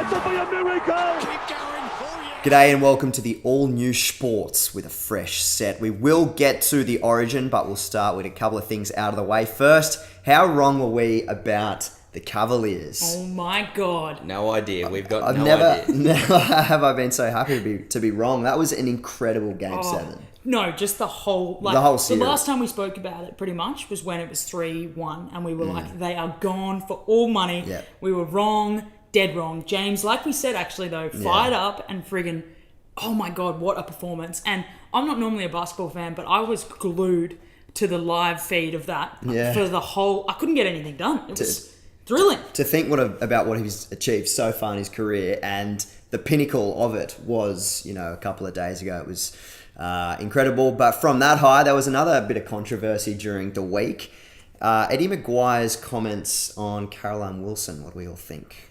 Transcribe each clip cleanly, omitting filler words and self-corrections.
to be a miracle. G'day and welcome to the all-new Shports with a fresh set. We will get to the origin, but we'll start with a couple of things out of the way. First, how wrong were we about the Cavaliers? Oh my God. No idea. We've got I've no never, idea. never have I been so happy to be wrong. That was an incredible Game 7. No, just the whole series. The last time we spoke about it pretty much was when it was 3-1 and we were like, they are gone for all money. Yep. We were wrong, dead wrong. James, like we said actually though, fired up and friggin', oh my God, what a performance. And I'm not normally a basketball fan, but I was glued to the live feed of that for the whole, I couldn't get anything done. It was thrilling. To think about what he's achieved so far in his career, and the pinnacle of it was, a couple of days ago. It was incredible. But from that high, there was another bit of controversy during the week. Eddie McGuire's comments on Caroline Wilson. What do we all think?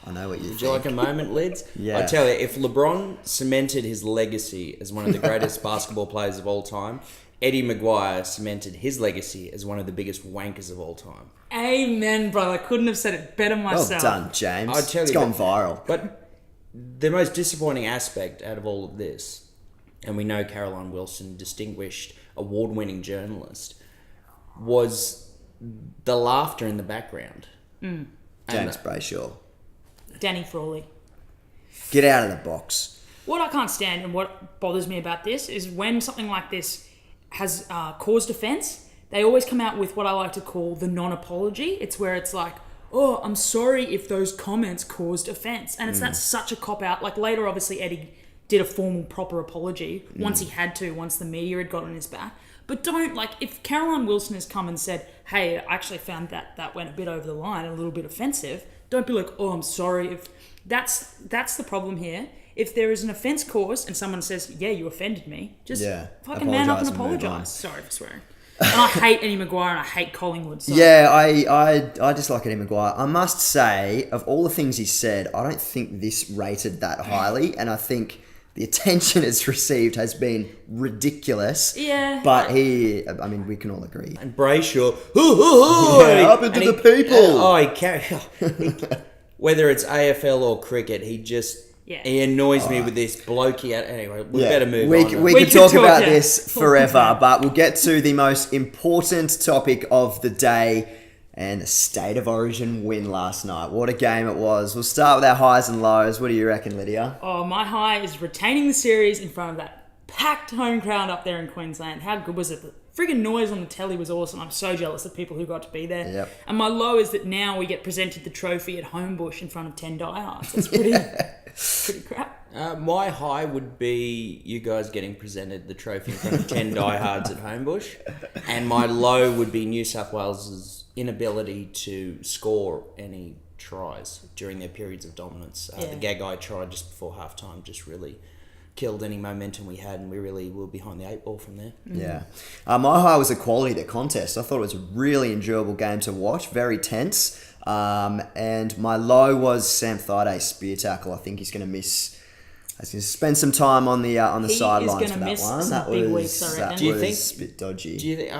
I know what you think. Would you like a moment, Lids? Yeah. I tell you, if LeBron cemented his legacy as one of the greatest basketball players of all time, Eddie McGuire cemented his legacy as one of the biggest wankers of all time. Amen, brother. Couldn't have said it better myself. Well done, James. I tell it's you, gone viral. But the most disappointing aspect out of all of this, and we know Caroline Wilson, distinguished award-winning journalist, was the laughter in the background. James Brayshaw. Danny Frawley. Get out of the box. What I can't stand and what bothers me about this is when something like this has caused offence, they always come out with what I like to call the non-apology. It's where it's like, oh, I'm sorry if those comments caused offence. And that's such a cop-out. Like later, obviously, Eddie did a formal, proper apology once he had to, once the media had got on his back. But don't, if Caroline Wilson has come and said, hey, I actually found that went a bit over the line, a little bit offensive, don't be like, oh, I'm sorry. If that's the problem here. If there is an offence caused and someone says, yeah, you offended me, just fucking man up and apologise. Sorry for swearing. And I hate Eddie McGuire and I hate Collingwood. So. Yeah, I dislike Eddie McGuire. I must say, of all the things he said, I don't think this rated that highly, and I think the attention it's received has been ridiculous. Yeah. But we can all agree. And Brayshaw, Up into the people. Whether it's AFL or cricket, he annoys me with this blokey. Anyway, we better move on. We could talk about this forever, but we'll get to the most important topic of the day and the State of Origin win last night. What a game it was. We'll start with our highs and lows. What do you reckon, Lydia? Oh, my high is retaining the series in front of that packed home crowd up there in Queensland. How good was it? The friggin' noise on the telly was awesome. I'm so jealous of people who got to be there. Yep. And my low is that now we get presented the trophy at Homebush in front of 10 diehards. It's pretty crap. My high would be you guys getting presented the trophy in front of 10 diehards at Homebush. And my low would be New South Wales' inability to score any tries during their periods of dominance. The Gagai try just before halftime just really killed any momentum we had, and we really were behind the 8 ball from there. Yeah. My high was the quality of the contest. I thought it was a really enjoyable game to watch, very tense. And my low was Sam Thaida's spear tackle. I think he's going to miss. He's going to spend some time on the sidelines for that miss one. Some big weeks, I reckon. Do you think a bit dodgy? Do you think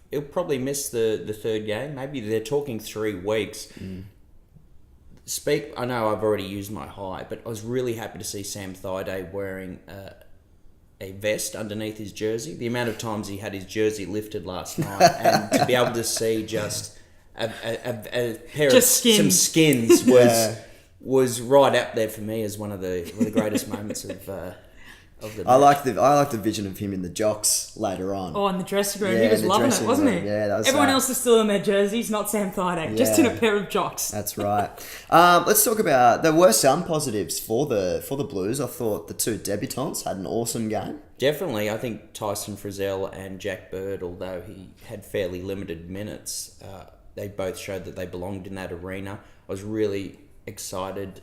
he'll probably miss the third game? Maybe they're talking 3 weeks. I know I've already used my high, but I was really happy to see Sam Thaiday wearing a vest underneath his jersey. The amount of times he had his jersey lifted last night, and to be able to see just a pair of some skins was right up there for me as one of the greatest moments of the match. I like the vision of him in the jocks later on. Oh, in the dressing room. He was loving it, wasn't he? Yeah, that was Everyone else is still in their jerseys, not Sam Thaiday, just in a pair of jocks. That's right. Let's talk about, there were some positives for the Blues. I thought the 2 debutants had an awesome game. Definitely. I think Tyson Frizzell and Jack Bird, although he had fairly limited minutes, they both showed that they belonged in that arena. I was really excited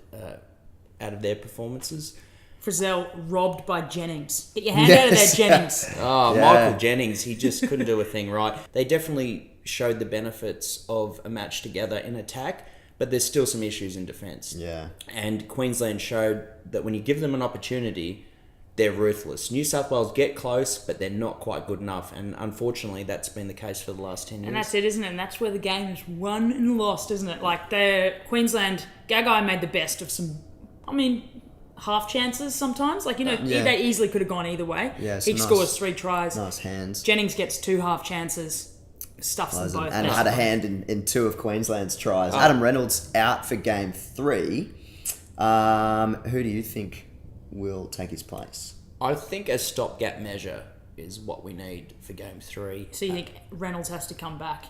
out of their performances. Frizzell robbed by Jennings. Get your hand out of there, Jennings. Michael Jennings, he just couldn't do a thing right. They definitely showed the benefits of a match together in attack, but there's still some issues in defence. Yeah. And Queensland showed that when you give them an opportunity, they're ruthless. New South Wales get close, but they're not quite good enough. And unfortunately, that's been the case for the last 10 years. And that's it, isn't it? And that's where the game is won and lost, isn't it? Like, the Queensland, Gagai made the best of some, half chances sometimes. Like, they easily could have gone either way. Yeah, Each scores 3 tries. Nice hands. Jennings gets 2 half chances, stuffs them both. And had a hand in 2 of Queensland's tries. Adam Reynolds out for game 3. Who do you think will take his place? I think a stopgap measure is what we need for game 3. So you think Reynolds has to come back?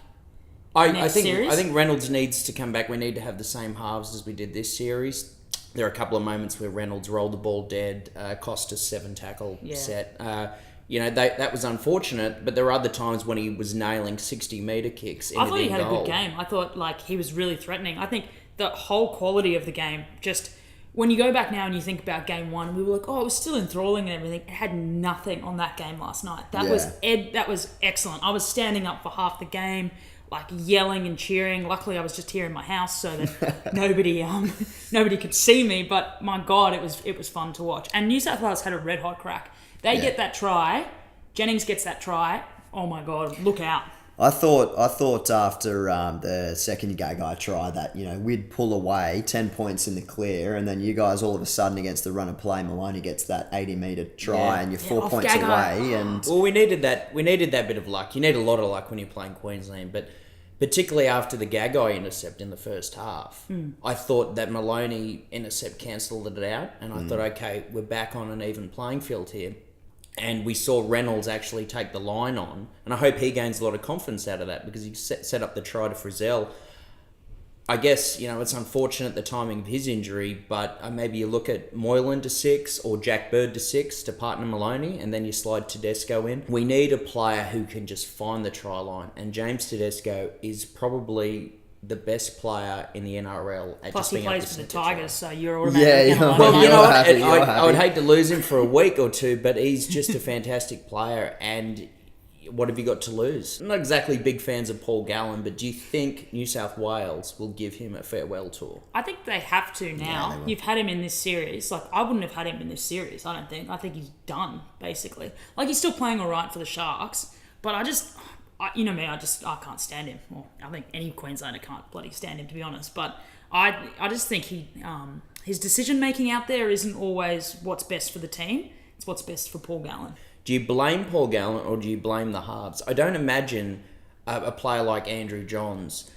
I think Reynolds needs to come back. We need to have the same halves as we did this series. There are a couple of moments where Reynolds rolled the ball dead, cost us 7 tackle set. That was unfortunate, but there were other times when he was nailing 60-metre kicks. I thought he had a good game. I thought he was really threatening. I think the whole quality of the game, just when you go back now and you think about game 1, we were like, it was still enthralling and everything. It had nothing on that game last night. That was excellent. I was standing up for half the game, yelling and cheering. Luckily, I was just here in my house so that nobody could see me. But my God, it was fun to watch. And New South Wales had a red hot crack. They get that try. Jennings gets that try. Oh my God, look out. I thought after the second Gagai try that, we'd pull away 10 points in the clear, and then you guys all of a sudden against the run of play, Maloney gets that 80-metre try and you're 4 points Gagai. away. And well, we needed that bit of luck. You need a lot of luck when you're playing Queensland, but particularly after the Gagai intercept in the first half, I thought that Maloney intercept cancelled it out, and I thought, okay, we're back on an even playing field here. And we saw Reynolds actually take the line on. And I hope he gains a lot of confidence out of that because he set up the try to Frizzell. I guess, it's unfortunate the timing of his injury, but maybe you look at Moylan to 6 or Jack Bird to 6 to partner Maloney, and then you slide Tedesco in. We need a player who can just find the try line. And James Tedesco is probably the best player in the NRL at Plus just being he able plays to for the set try. Tigers, so you're automatically Yeah, Well, You're I would happy. hate to lose him for a week or two, but he's just a fantastic player. And what have you got to lose? I'm not exactly big fans of Paul Gallen, but do you think New South Wales will give him a farewell tour? I think they have to now. Yeah, they will. You've had him in this series. I wouldn't have had him in this series, I don't think. I think he's done, basically. He's still playing all right for the Sharks, but I can't stand him. Well, I think any Queenslander can't bloody stand him, to be honest. But I just think his decision-making out there isn't always what's best for the team. It's what's best for Paul Gallen. Do you blame Paul Gallen or do you blame the halves? I don't imagine a player like Andrew Johns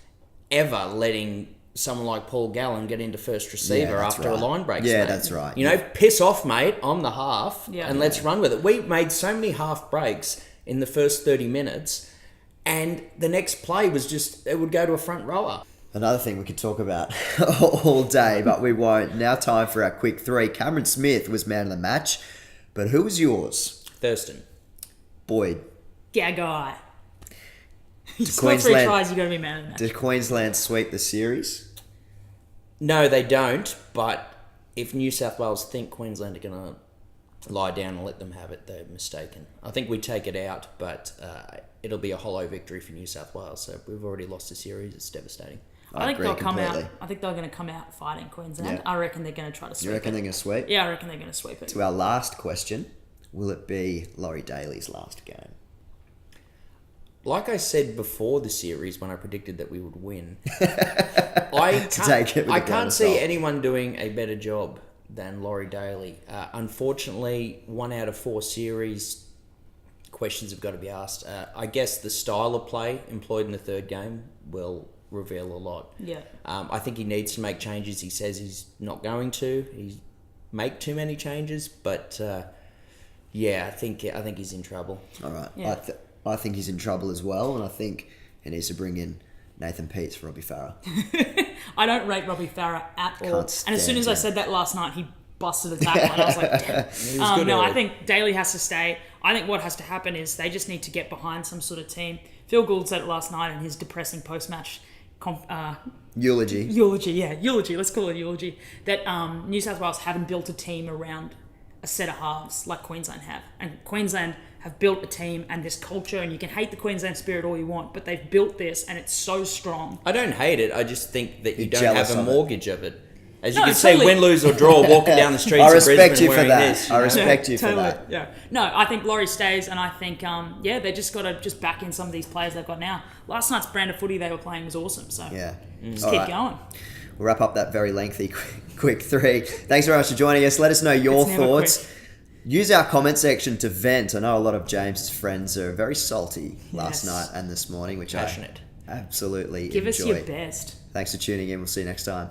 ever letting someone like Paul Gallen get into first receiver after a line break. Yeah, that's right. Piss off, mate. I'm the half, and let's run with it. We made so many half breaks in the first 30 minutes, and the next play was just, it would go to a front rower. Another thing we could talk about all day, but we won't. Now time for our quick 3. Cameron Smith was man of the match, but who was yours? Thurston. Boyd. Gagai. You score 3 tries, you got to be man of the match. Did Queensland sweep the series? No, they don't, but if New South Wales think Queensland are going to lie down and let them have it, they're mistaken. I think we take it out, but it'll be a hollow victory for New South Wales. So we've already lost the series. It's devastating. I think agree they'll come completely. out. I think they're going to come out fighting Queensland. Yeah. I reckon they're going to try to sweep You reckon it. they're going to sweep? Yeah, I reckon they're going to sweep it. To our last question, will it be Laurie Daly's last game? Like I said before the series, when I predicted that we would win, I can't see anyone doing a better job than Laurie Daly. Unfortunately, 1 out of 4 series, questions have got to be asked. I guess the style of play employed in the third game will reveal a lot. Yeah. I think he needs to make changes. He says he's not going to. He make too many changes, but I think he's in trouble. All right. Yeah. I think he's in trouble as well, and I think he needs to bring in Nathan Peets for Robbie Farah. I don't rate Robbie Farah at all. And as soon as I said that last night, he busted a tackle, and I was like, damn. I think Daly has to stay. I think what has to happen is they just need to get behind some sort of team. Phil Gould said it last night in his depressing post-match eulogy. Let's call it eulogy. That New South Wales haven't built a team around a set of halves like Queensland have. And Queensland have built a team and this culture, and you can hate the Queensland spirit all you want, but they've built this and it's so strong. I don't hate it. I just think that you You're don't jealous have a of it. mortgage of it. As you No, can see, totally. win, lose or draw, walking down the streets I of respect Brisbane you for wearing that. this. I respect you for totally. that. Yeah. No, I think Laurie stays, and I think they just got to just back in some of these players they've got now. Last night's brand of footy they were playing was awesome. So Yeah. just All keep right. going. We'll wrap up that very lengthy, quick three. Thanks very much for joining us. Let us know your It's never thoughts. quick. Use our comment section to vent. I know a lot of James's friends are very salty last Yes. night and this morning, which Passionate. I absolutely Give enjoy. us your best. Thanks for tuning in. We'll see you next time.